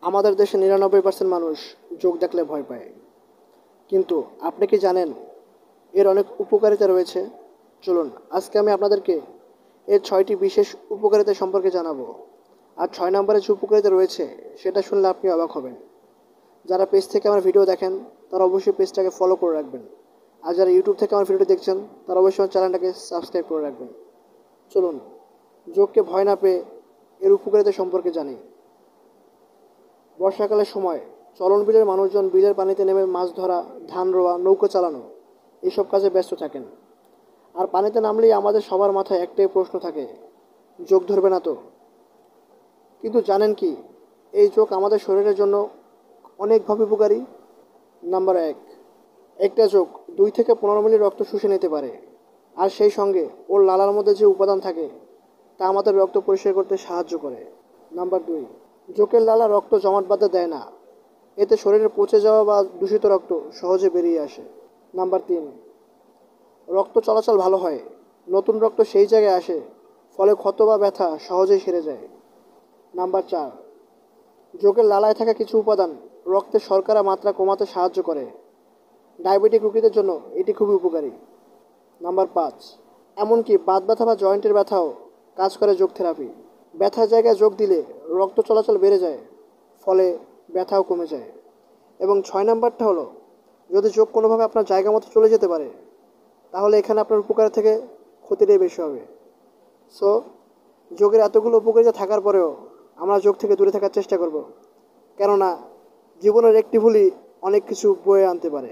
আমাদের দেশে ৯৯% মানুষ যোগ দেখলে ভয় পায়, কিন্তু আপনি কি জানেন এর অনেক উপকারিতা রয়েছে? চলুন আজকে আমি আপনাদেরকে এর ৬টি বিশেষ উপকারিতা সম্পর্কে জানাবো। আর ৬ নম্বরে যে উপকারিতা রয়েছে সেটা শুনলে আপনি অবাক হবেন। যারা পেজ থেকে আমার ভিডিও দেখেন তারা অবশ্যই পেজটাকে ফলো করে রাখবেন, আর যারা ইউটিউব থেকে আমার ভিডিওটি দেখছেন তারা অবশ্যই আমার চ্যানেলটাকে সাবস্ক্রাইব করে রাখবেন। চলুন যোগকে ভয় না পেয়ে এর উপকারিতা সম্পর্কে জানি। বর্ষাকালের সময় চলন বিলের মানুষজন বিলের পানিতে নেমে মাছ ধরা, ধান রোয়া, নৌকো চালানো এইসব কাজে ব্যস্ত থাকেন। আর পানিতে নামলেই আমাদের সবার মাথায় একটাই প্রশ্ন থাকে, যোগ ধরবে না তো? কিন্তু জানেন কি, এই যোগ আমাদের শরীরের জন্য অনেকভাবে উপকারী। নাম্বার ১, একটা যোগ 2 থেকে 15 মিলি রক্ত শুষে নিতে পারে, আর সেই সঙ্গে ওর লালার মধ্যে যে উপাদান থাকে তা আমাদের রক্ত পরিষ্কার করতে সাহায্য করে। নাম্বার 2, যোগের লালা রক্ত জমাট বাঁধতে দেয় না, এতে শরীরের পচে যাওয়া বা দূষিত রক্ত সহজে বেরিয়ে আসে। নাম্বার 3, রক্ত চলাচল ভালো হয়, নতুন রক্ত সেই জায়গায় আসে, ফলে ক্ষত বা ব্যথা সহজেই সেরে যায়। নাম্বার 4, যোগের লালায় থাকা কিছু উপাদান রক্তে শর্করা মাত্রা কমাতে সাহায্য করে, ডায়াবেটিক রোগীদের জন্য এটি খুবই উপকারী। নাম্বার 5, এমনকি বাত ব্যথা বা জয়েন্টের ব্যথাও কাজ করে যোগ থেরাপি। ব্যথার জায়গায় যোগ দিলে রক্ত চলাচল বেড়ে যায়, ফলে ব্যথাও কমে যায়। এবং 6 নম্বরটা হলো, যদি যোগ কোনোভাবে আপনার জায়গা মতো চলে যেতে পারে তাহলে এখানে আপনার উপকার থেকে ক্ষতিটাই বেশি হবে। সো যোগের এতগুলো উপকারিতা থাকার পরেও আমরা যোগ থেকে দূরে থাকার চেষ্টা করব, কেননা জীবনের একটি ভুলই অনেক কিছু বয়ে আনতে পারে।